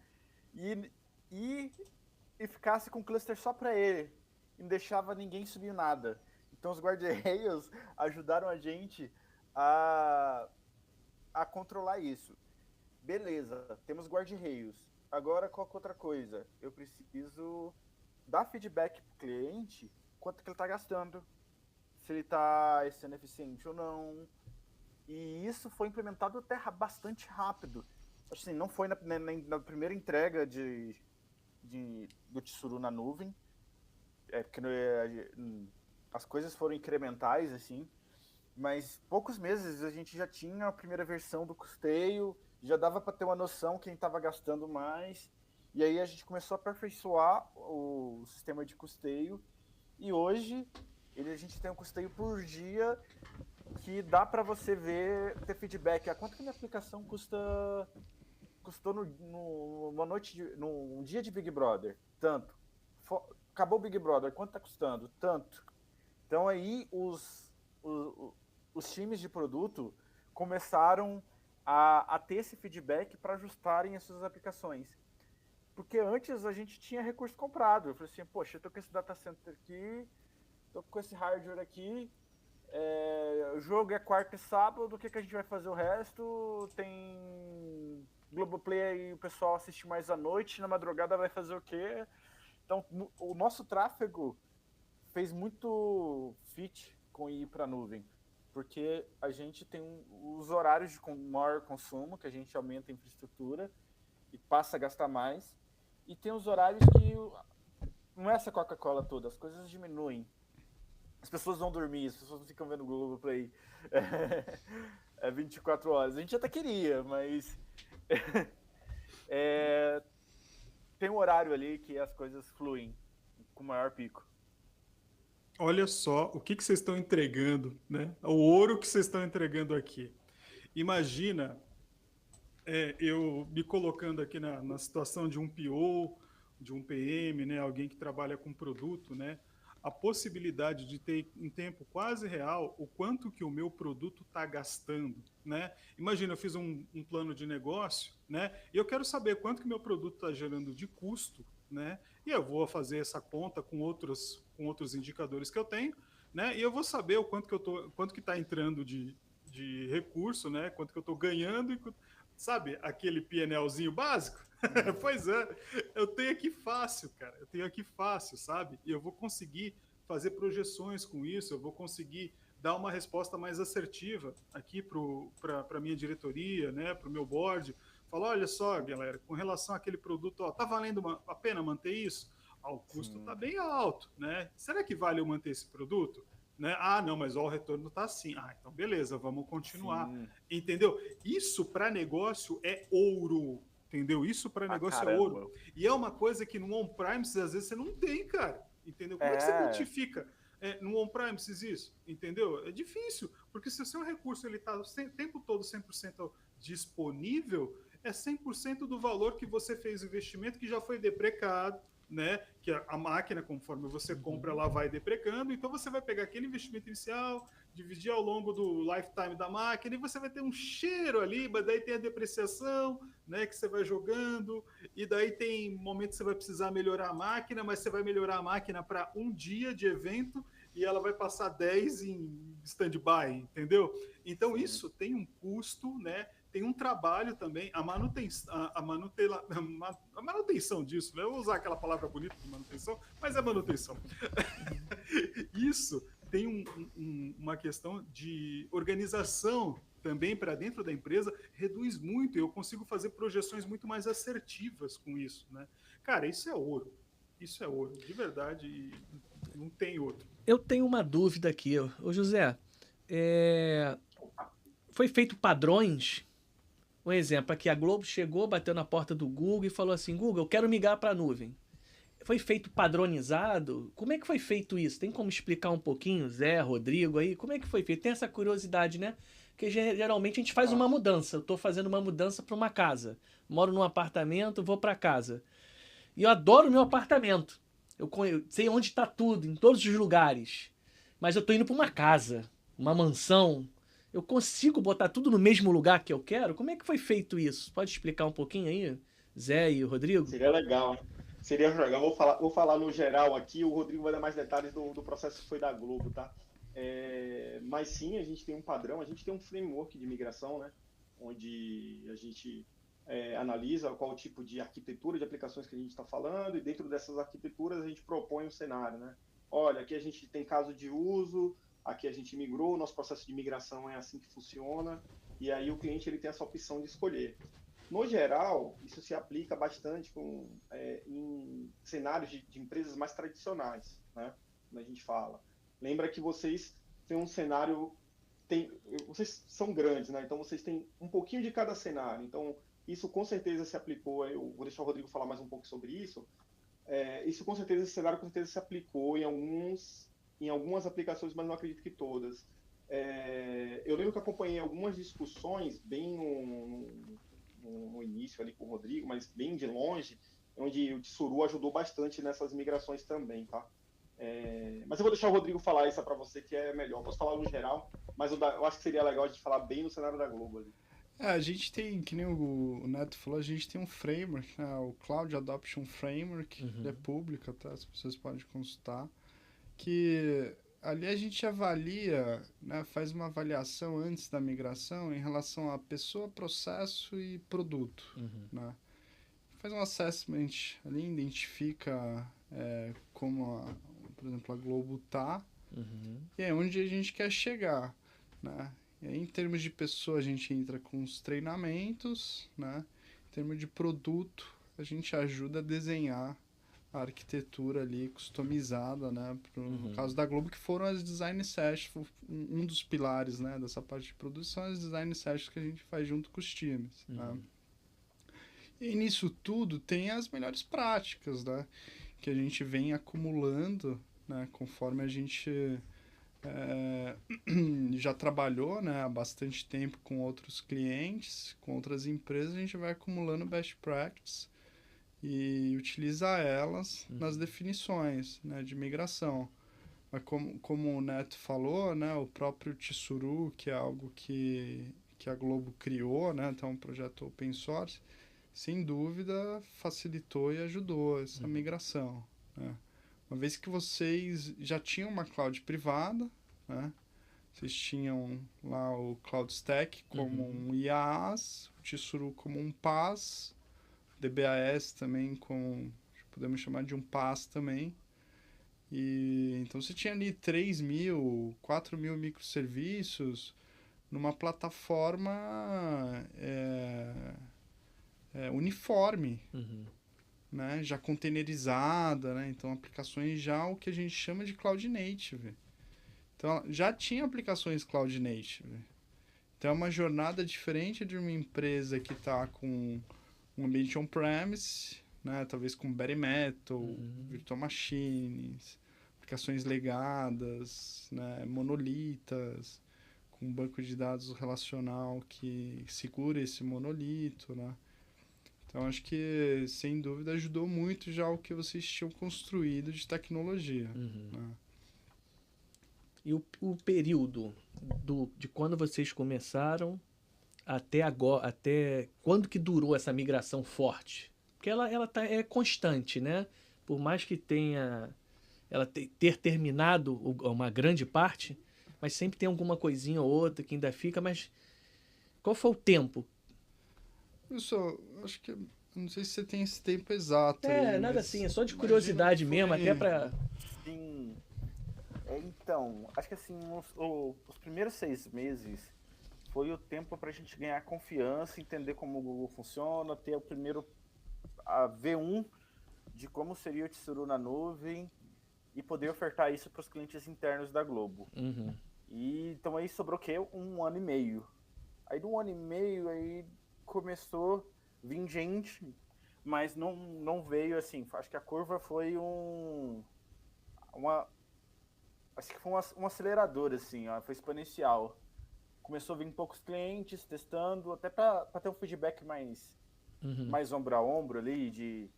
e ficasse com o cluster só para ele e não deixava ninguém subir nada. Então os guarda-reios ajudaram a gente a controlar isso. Beleza, temos guarda-reios. Agora qual que é outra coisa? Eu preciso dar feedback para o cliente quanto que ele está gastando, se ele está sendo eficiente ou não. E isso foi implementado até bastante rápido. Assim, não foi na primeira entrega do Tsuru na nuvem, porque as coisas foram incrementais, assim, mas poucos meses a gente já tinha a primeira versão do custeio, já dava para ter uma noção quem estava gastando mais, e aí a gente começou a aperfeiçoar o sistema de custeio, e hoje a gente tem um custeio por dia que dá para você ter feedback. Quanto que minha aplicação custou num dia de Big Brother? Tanto. Acabou o Big Brother, quanto está custando? Tanto. Então aí os times de produto começaram a ter esse feedback para ajustarem as suas aplicações. Porque antes a gente tinha recurso comprado. Eu falei assim, poxa, eu estou com esse data center aqui, estou com esse hardware aqui, o jogo é quarta e sábado, o que a gente vai fazer o resto? Tem Globoplay aí, o pessoal assiste mais à noite, na madrugada vai fazer o quê? Então, o nosso tráfego fez muito fit com ir para a nuvem, porque a gente tem os horários de maior consumo, que a gente aumenta a infraestrutura e passa a gastar mais, e tem os horários que não é essa Coca-Cola toda, as coisas diminuem. As pessoas vão dormir, as pessoas não ficam vendo o Globoplay 24 horas. A gente até queria, mas tem um horário ali que as coisas fluem com maior pico. Olha só o que vocês estão entregando, né? O ouro que vocês estão entregando aqui. Imagina eu me colocando aqui na situação de um PO, de um PM, né? Alguém que trabalha com produto, né? A possibilidade de ter em tempo quase real o quanto que o meu produto está gastando, né? Imagina, eu fiz um plano de negócio, né? E eu quero saber quanto que meu produto está gerando de custo, né? E eu vou fazer essa conta com outros indicadores que eu tenho, né? E eu vou saber o quanto que está entrando de recurso, né? Quanto que eu estou ganhando, sabe? Aquele PNLzinho básico. Pois é, eu tenho aqui fácil, cara. Eu tenho aqui fácil, sabe? E eu vou conseguir fazer projeções com isso, eu vou conseguir dar uma resposta mais assertiva aqui para a minha diretoria, né? Para o meu board. Falar, olha só, galera, com relação àquele produto, tá valendo a pena manter isso? O custo está bem alto, né? Será que vale eu manter esse produto? Né? Ah, não, mas o retorno está assim. Ah, então beleza, vamos continuar. Sim. Entendeu? Isso para negócio é ouro. Entendeu? Isso para negócio é ouro. E é uma coisa que no on-premises às vezes você não tem, cara. Entendeu? Como é que você quantifica no on-premises isso? Entendeu? É difícil, porque se o seu recurso está o tempo todo 100% disponível, é 100% do valor que você fez o investimento que já foi deprecado, né? Que a máquina, conforme você compra, ela vai deprecando, então você vai pegar aquele investimento inicial, dividir ao longo do lifetime da máquina, e você vai ter um cheiro ali, mas daí tem a depreciação, né, que você vai jogando, e daí tem momentos que você vai precisar melhorar a máquina, mas você vai melhorar a máquina para um dia de evento, e ela vai passar 10 em stand-by, entendeu? Então isso tem um custo, né? Tem um trabalho também, a manutenção disso, né? Eu vou usar aquela palavra bonita de manutenção, mas é manutenção. Isso tem uma questão de organização também para dentro da empresa, reduz muito, e eu consigo fazer projeções muito mais assertivas com isso, né? Cara, isso é ouro, de verdade, e não tem outro. Eu tenho uma dúvida aqui, ô José, foi feito padrões? Um exemplo, aqui a Globo chegou, bateu na porta do Google e falou assim, Google, eu quero migrar para a nuvem. Foi feito padronizado? Como é que foi feito isso? Tem como explicar um pouquinho, Zé, Rodrigo, aí? Como é que foi feito? Tem essa curiosidade, né? Porque geralmente a gente faz uma mudança. Eu estou fazendo uma mudança para uma casa. Moro num apartamento, vou para casa. E eu adoro meu apartamento. Eu sei onde está tudo, em todos os lugares. Mas eu estou indo para uma casa, uma mansão. Eu consigo botar tudo no mesmo lugar que eu quero? Como é que foi feito isso? Pode explicar um pouquinho aí, Zé e o Rodrigo? Seria legal. Seria legal. Vou falar no geral aqui, o Rodrigo vai dar mais detalhes do processo que foi da Globo, tá? Mas sim, a gente tem um padrão, a gente tem um framework de migração, né? Onde a gente analisa qual tipo de arquitetura de aplicações que a gente está falando, e dentro dessas arquiteturas a gente propõe um cenário, né? olha, aqui a gente tem caso de uso, aqui a gente migrou, nosso processo de migração é assim que funciona, e aí o cliente ele tem essa opção de escolher. No geral, isso se aplica bastante em cenários de empresas mais tradicionais, né? Quando a gente fala. Lembra que vocês têm um cenário, vocês são grandes, né? Então vocês têm um pouquinho de cada cenário. Então isso com certeza se aplicou. Eu vou deixar o Rodrigo falar mais um pouco sobre isso. Isso com certeza, esse cenário com certeza se aplicou em algumas aplicações, mas não acredito que todas. Eu lembro que acompanhei algumas discussões bem no início ali com o Rodrigo, mas bem de longe, onde o Tsuru ajudou bastante nessas migrações também, tá? Mas eu vou deixar o Rodrigo falar isso para você, que é melhor. Eu posso falar no geral, mas eu acho que seria legal a gente falar bem no cenário da Globo ali. A gente tem, que nem o Neto falou, a gente tem um framework, né, o Cloud Adoption Framework, ele é público, tá? As pessoas podem consultar, que ali a gente avalia, né, faz uma avaliação antes da migração em relação a pessoa, processo e produto, né? Faz um assessment ali, identifica como, por exemplo, a Globo tá, e é onde a gente quer chegar, né? E aí, em termos de pessoa, a gente entra com os treinamentos, né? Em termos de produto, a gente ajuda a desenhar a arquitetura ali customizada, né? No caso da Globo, que foram as design sessions, um dos pilares, né, dessa parte de produção, as design sessions que a gente faz junto com os times, né? E nisso tudo tem as melhores práticas, né? Que a gente vem acumulando, né? Conforme a gente já trabalhou, né, há bastante tempo com outros clientes, com outras empresas, a gente vai acumulando best practices e utilizar elas nas definições, né, de migração. Mas como o Neto falou, né, o próprio Tsuru, que é algo que a Globo criou, né, então é um projeto open source, sem dúvida facilitou e ajudou essa migração, né? Uma vez que vocês já tinham uma cloud privada, né? Vocês tinham lá o Cloud Stack como um IaaS, o Tsuru como um PaaS, o DBAS também podemos chamar de um PaaS também. E então você tinha ali 3.000, 4.000 microserviços numa plataforma uniforme, né? Já containerizada, né? Então aplicações já o que a gente chama de Cloud Native. Então já tinha aplicações Cloud Native. Então é uma jornada diferente de uma empresa que está com um ambiente on-premise, né? Talvez com Bare Metal, Virtual Machines, aplicações legadas, né? Monolitas, com um banco de dados relacional que segura esse monolito, né? Então, acho que, sem dúvida, ajudou muito já o que vocês tinham construído de tecnologia. Né? E o período de quando vocês começaram até agora, até quando que durou essa migração forte? Porque ela é constante, né? Por mais que ela ter terminado uma grande parte, mas sempre tem alguma coisinha ou outra que ainda fica, mas qual foi o tempo? Pessoal, acho que não sei se você tem esse tempo exato. Nada assim, é só de curiosidade mesmo, até pra... Sim. Então, acho que assim, os primeiros 6 meses foi o tempo pra gente ganhar confiança, entender como o Google funciona, ter a V1 de como seria o Tsuru na nuvem e poder ofertar isso para os clientes internos da Globo. E então aí sobrou o quê? 1 ano e meio. Aí do 1 ano e meio aí começou a vir gente, mas não veio assim. Acho que a curva foi acho que foi um acelerador, assim, ó, foi exponencial. Começou a vir poucos clientes testando, até para ter um feedback mais ombro a ombro ali, de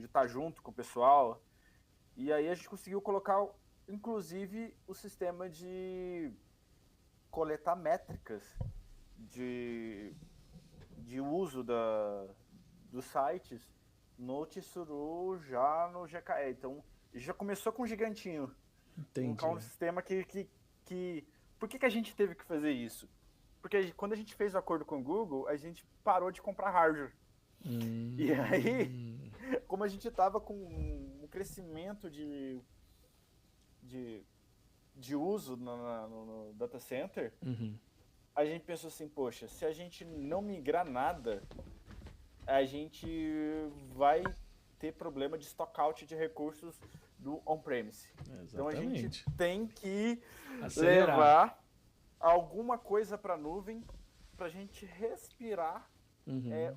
estar junto com o pessoal. E aí a gente conseguiu colocar, inclusive, o sistema de coletar métricas de uso dos sites no Tsuru já no GKE. Então, já começou com um gigantinho. Entendi. Colocar um sistema que... Por que a gente teve que fazer isso? Porque quando a gente fez o acordo com o Google, a gente parou de comprar hardware. E aí, como a gente estava com um crescimento de uso no data center, a gente pensou assim, poxa, se a gente não migrar nada, a gente vai ter problema de stockout de recursos do on-premise. Então a gente tem que levar alguma coisa para a nuvem para a gente respirar.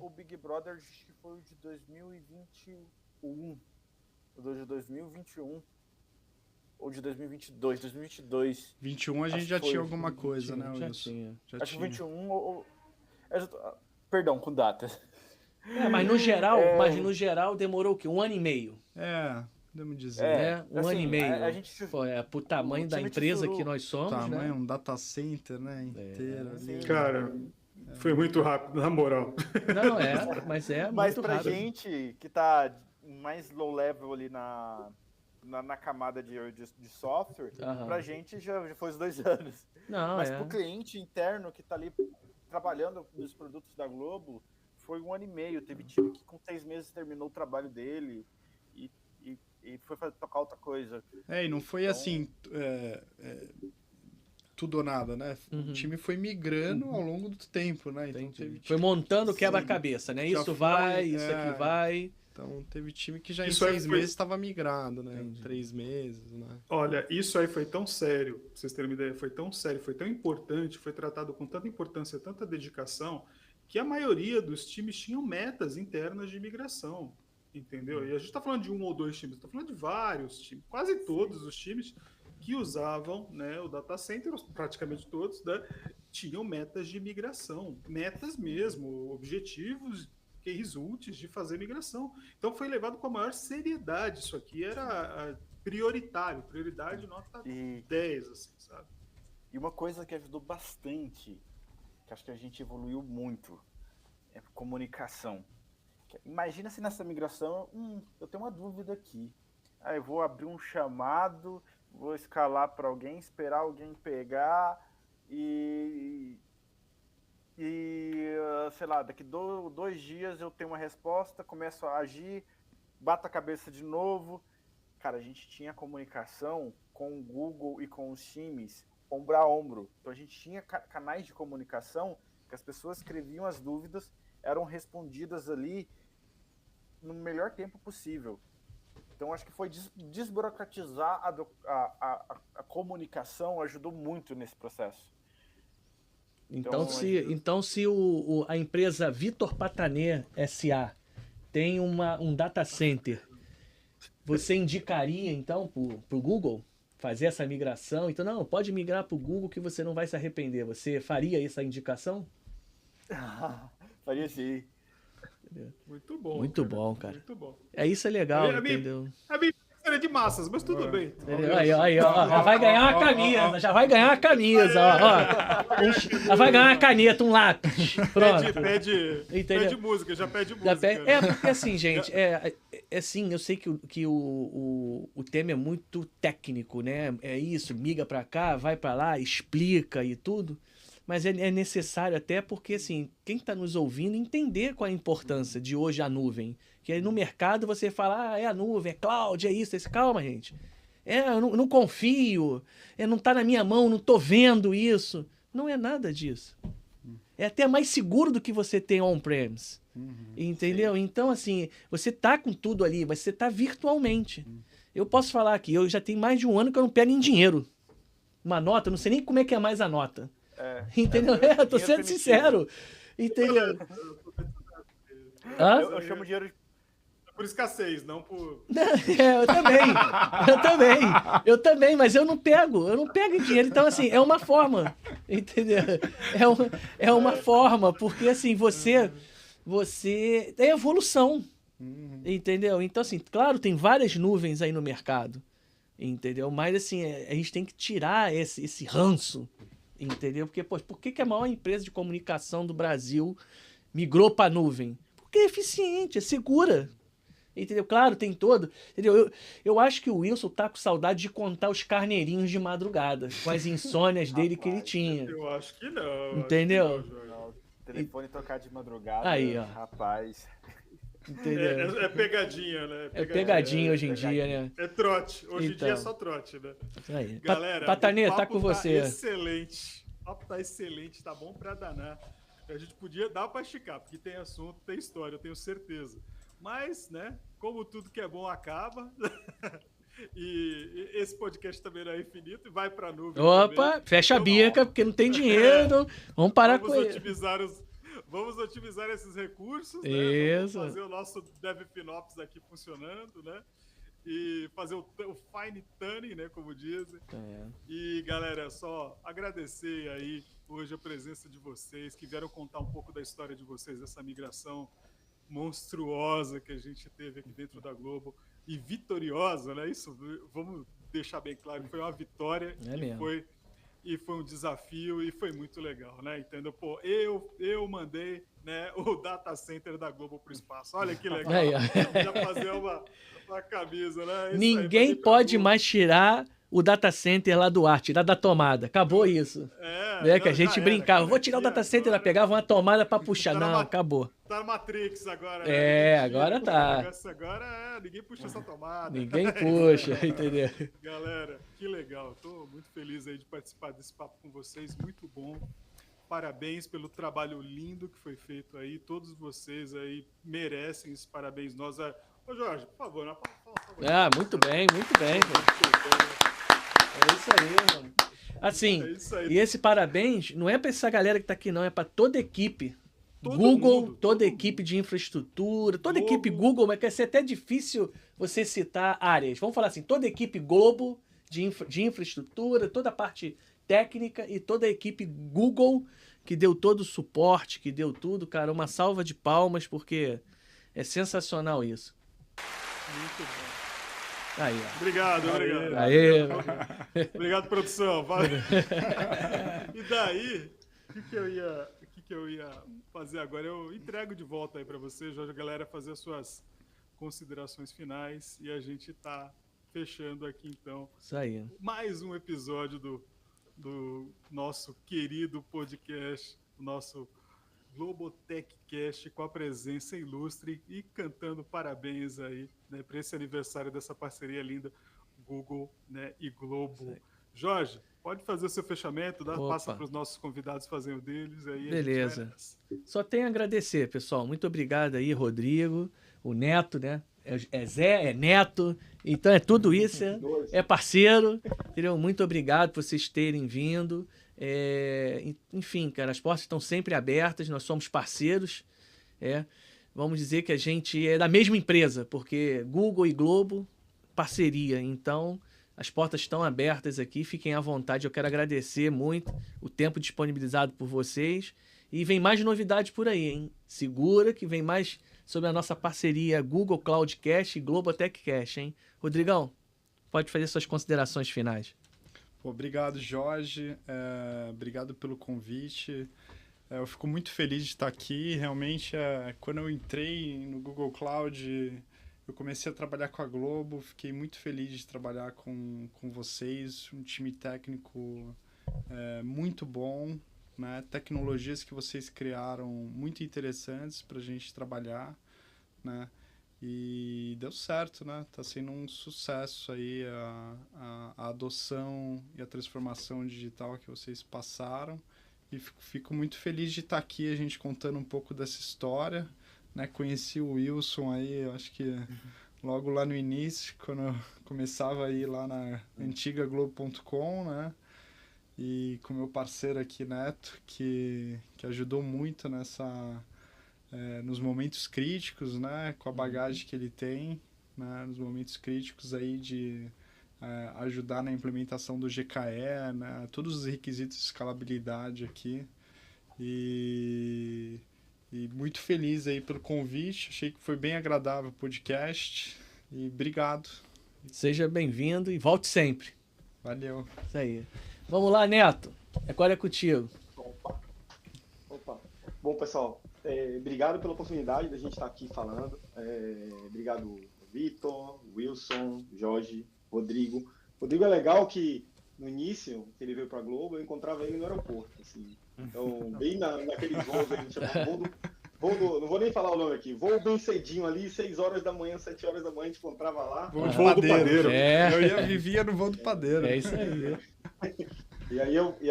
O Big Brother, acho que foi de 2021, ou de 2021, ou de 2022, 2022. 21 a gente já tinha alguma coisa, né, Wilson? Já acho que 21 perdão, com datas. Mas no geral demorou o quê? 1 ano e meio. Podemos dizer. Um assim, ano e meio. A gente, pro tamanho da empresa que nós somos, tamanho, né? um data center, né, inteiro. Ali. Cara, foi muito rápido, na moral. Não, mas muito pra rápido. gente que tá mais low level ali na camada de software, pra gente já foi os 2 anos. Mas pro cliente interno que tá ali trabalhando nos produtos da Globo, foi 1 ano e meio. Teve time que com 6 meses terminou o trabalho dele e foi tocar outra coisa. E não foi assim, tudo ou nada, né? O time foi migrando ao longo do tempo, né? Então, foi montando o quebra-cabeça, né? Isso aqui vai. Então teve time que já em 6 meses estava migrado, né? Em 3 meses, né? Olha, isso aí foi tão sério, pra vocês terem uma ideia, foi tão sério, foi tão importante, foi tratado com tanta importância, tanta dedicação, que a maioria dos times tinham metas internas de migração, entendeu? E a gente está falando de 1 ou 2 times, está falando de vários times, quase todos os times que usavam, né, o data center, praticamente todos, né, tinham metas de migração, metas mesmo, objetivos, results de fazer migração. Então foi levado com a maior seriedade. Isso aqui era prioridade nota 10, assim, sabe? E uma coisa que ajudou bastante, que acho que a gente evoluiu muito, é comunicação. Imagina se nessa migração, eu tenho uma dúvida aqui. Eu vou abrir um chamado, vou escalar para alguém, esperar alguém pegar e sei lá, daqui 2 dias eu tenho uma resposta, começo a agir, bato a cabeça de novo. Cara, a gente tinha comunicação com o Google e com os times ombro a ombro. Então a gente tinha canais de comunicação que as pessoas escreviam as dúvidas, eram respondidas ali no melhor tempo possível. Então acho que foi desburocratizar a comunicação, ajudou muito nesse processo. Então se a empresa Vitor Patané S.A. tem um data center, você indicaria então para o Google fazer essa migração? Então não, pode migrar para o Google que você não vai se arrepender. Você faria essa indicação? Faria sim. Muito bom. Muito bom, cara. Muito bom. Isso é legal, entendeu? A minha era de massas, mas tudo bem. Aí, ó, já vai ganhar uma camisa, já vai ganhar uma camisa, ó. Já vai ganhar uma caneta, um lápis. Pronto. Pede música, já pede música. Porque assim, gente, assim, eu sei que o tema é muito técnico, né? É isso, miga pra cá, vai pra lá, explica e tudo. Mas é necessário até porque, assim, quem está nos ouvindo entender qual é a importância de hoje a nuvem. Que aí no mercado você fala, é a nuvem, é cloud, é isso, é isso. Calma, gente. Eu não confio, não está na minha mão, não estou vendo isso. Não é nada disso. É até mais seguro do que você tem on-premise. Entendeu? Sim. Então, assim, você tá com tudo ali, mas você tá virtualmente. Eu posso falar aqui, eu já tenho mais de 1 ano que eu não pego em dinheiro. Uma nota, eu não sei nem como é que é mais a nota. Entendeu? Eu tô sendo sincero. Entendeu? Eu chamo dinheiro por escassez, não por... Eu também, mas eu não pego em dinheiro. Então, assim, é uma forma, entendeu? É uma forma, porque, assim, você é evolução, entendeu? Então, assim, claro, tem várias nuvens aí no mercado, entendeu? Mas, assim, a gente tem que tirar esse ranço, entendeu? Porque, pô, por que a maior empresa de comunicação do Brasil migrou para a nuvem? Porque é eficiente, é segura. Entendeu? Claro, tem todo. Entendeu? Eu acho que o Wilson tá com saudade de contar os carneirinhos de madrugada, com as insônias dele que ele tinha. Eu acho que não. Entendeu? Não, telefone tocar de madrugada, aí, ó. rapaz. Entendeu? É pegadinha, né? É pegadinha hoje em dia, né? É trote. Hoje em dia é Então. só trote, né? Isso aí. Galera, Patanê, o tá papo com você. Excelente. O papo tá excelente, tá bom pra danar. A gente podia dar pra esticar, porque tem assunto, tem história, eu tenho certeza. Mas, né, como tudo que é bom acaba. E esse podcast também não é infinito e vai pra nuvem. Opa, também. fecha a Então, bica, porque não tem dinheiro. Vamos parar com isso. Vamos otimizar esses recursos, Isso. né? Vamos fazer o nosso DevFinops aqui funcionando, né? E fazer o fine tuning, né? Como dizem. E, galera, só agradecer aí hoje a presença de vocês, que vieram contar um pouco da história de vocês, dessa migração monstruosa que a gente teve aqui dentro da Globo. E vitoriosa, né? Isso, vamos deixar bem claro que foi uma vitória e foi um desafio e foi muito legal, né? Entendeu? Pô, eu mandei, né, o data center da Globo pro espaço. Olha que legal. Já fazer uma camisa, né? Isso Ninguém aí, pode mais tirar o data center lá do ar, tirar da tomada. Acabou isso. Que a gente brincava. Vou tirar o data center, ela pegava uma tomada pra puxar. Não, acabou. Tá na Matrix agora, né? Agora tá. Agora ninguém puxa essa tomada. Ninguém puxa, entendeu? Galera, que legal. Tô muito feliz aí de participar desse papo com vocês. Muito bom. Parabéns pelo trabalho lindo que foi feito aí. Todos vocês aí merecem esse parabéns. Ô Jorge, por favor, não fala. Muito bem. É isso aí, mano. Assim, e esse parabéns não é pra essa galera que tá aqui, não. É pra toda a equipe. Toda a equipe de infraestrutura, toda a equipe Google, mas quer ser até difícil você citar áreas. Vamos falar assim, toda a equipe Globo de infraestrutura, toda a parte técnica e toda a equipe Google que deu todo o suporte, que deu tudo, cara. Uma salva de palmas, porque é sensacional isso. Muito bom. Aí, ó. Obrigado. Obrigado, produção. Valeu. E daí, o que eu ia fazer agora? Eu entrego de volta aí para você, Jorge, a galera fazer as suas considerações finais e a gente tá fechando aqui então. Isso aí. Mais um episódio do nosso querido podcast, o nosso GloboTechCast, com a presença ilustre e cantando parabéns aí, né, para esse aniversário dessa parceria linda Google, né, e Globo. Jorge, pode fazer o seu fechamento, passa para os nossos convidados fazerem o deles. Aí beleza. Só tenho a agradecer, pessoal. Muito obrigado aí, Rodrigo, o Neto, né? É Zé, é Neto, então é tudo isso, é parceiro. Entendeu? Muito obrigado por vocês terem vindo. Enfim, cara, as portas estão sempre abertas, nós somos parceiros. Vamos dizer que a gente é da mesma empresa, porque Google e Globo, parceria. Então, as portas estão abertas aqui, fiquem à vontade. Eu quero agradecer muito o tempo disponibilizado por vocês. E vem mais novidades por aí, hein? Segura que vem mais sobre a nossa parceria Google Cloudcast e GloboTechCast, hein? Rodrigão, pode fazer suas considerações finais. Obrigado, Jorge. Obrigado pelo convite. Eu fico muito feliz de estar aqui. Realmente, quando eu entrei no Google Cloud, eu comecei a trabalhar com a Globo. Fiquei muito feliz de trabalhar com vocês. Um time técnico muito bom, né? Tecnologias que vocês criaram muito interessantes para a gente trabalhar, né? E deu certo, né? Tá sendo um sucesso aí a adoção e a transformação digital que vocês passaram. E fico muito feliz de estar aqui, a gente contando um pouco dessa história, né? Conheci o Wilson aí, eu acho que logo lá no início, quando eu começava a ir lá na antiga Globo.com, né? E com meu parceiro aqui, Neto, que ajudou muito nos momentos críticos, né, com a bagagem que ele tem, né, nos momentos críticos aí de ajudar na implementação do GKE, né, todos os requisitos de escalabilidade aqui. E muito feliz aí pelo convite, achei que foi bem agradável o podcast e obrigado. Seja bem-vindo e volte sempre. Valeu. Isso aí. Vamos lá, Neto, agora é contigo. Opa. Bom, pessoal, obrigado pela oportunidade da gente estar aqui falando. Obrigado, Vitor, Wilson, Jorge, Rodrigo. Rodrigo é legal que no início, que ele veio para a Globo, eu encontrava ele no aeroporto. Assim. Então, bem naqueles voos que a gente chama não vou nem falar o nome aqui. Voo bem cedinho ali, 6 horas da manhã, 7 horas da manhã, a gente encontrava lá. Voo do padeiro. É. Vivia no voo do padeiro. É isso aí. E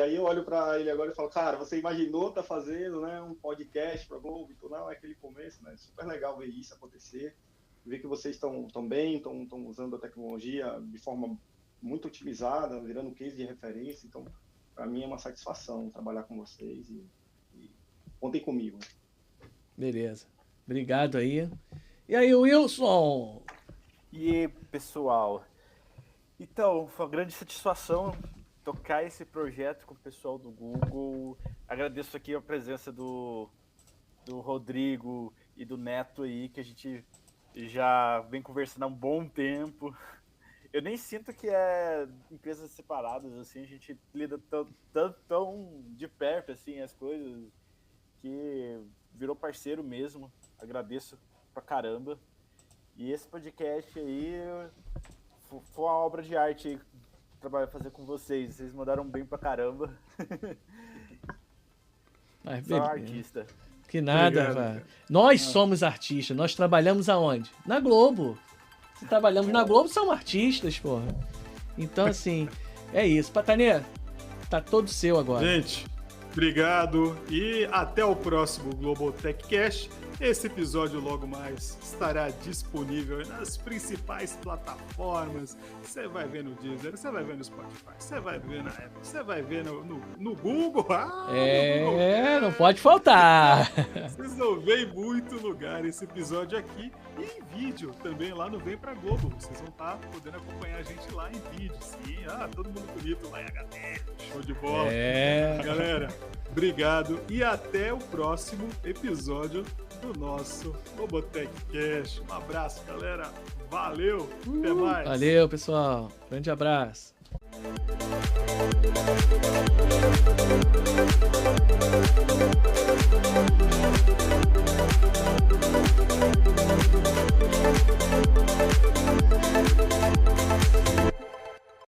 aí eu olho para ele agora e falo, cara, você imaginou tá fazendo, né, um podcast para Globo? Então, não, é aquele começo, né? Super legal ver isso acontecer. Ver que vocês estão bem, estão usando a tecnologia de forma muito otimizada, virando case de referência. Então, para mim é uma satisfação trabalhar com vocês e contem comigo. Beleza. Obrigado aí. E aí, Wilson? E aí, pessoal? Então, foi uma grande satisfação tocar esse projeto com o pessoal do Google. Agradeço aqui a presença do Rodrigo e do Neto aí, que a gente já vem conversando há um bom tempo. Eu nem sinto que é empresas separadas, assim, a gente lida tão de perto, assim, as coisas, que virou parceiro mesmo. Agradeço pra caramba. E esse podcast aí foi uma obra de arte aí, trabalhar fazer com vocês. Vocês mandaram bem pra caramba. Sou artista. Que nada, Obrigado, velho. Nós somos artistas. Nós trabalhamos aonde? Na Globo. Se trabalhamos na Globo, somos artistas, porra. Então, assim, é isso. Patanê, tá todo seu agora. Gente, obrigado e até o próximo Global TechCast. Esse episódio logo mais estará disponível nas principais plataformas. Você vai ver no Deezer, você vai ver no Spotify, você vai ver na Apple, você vai ver no Google. No Google. Não pode faltar. Vocês vão ver em muito lugar esse episódio aqui e em vídeo também lá no Vem Pra Globo. Vocês vão estar podendo acompanhar a gente lá em vídeo. Sim, todo mundo bonito lá em HD. Show de bola. Galera, obrigado e até o próximo episódio do nosso Globotech Cast. Um abraço, galera. Valeu. Até mais. Valeu, pessoal. Grande abraço.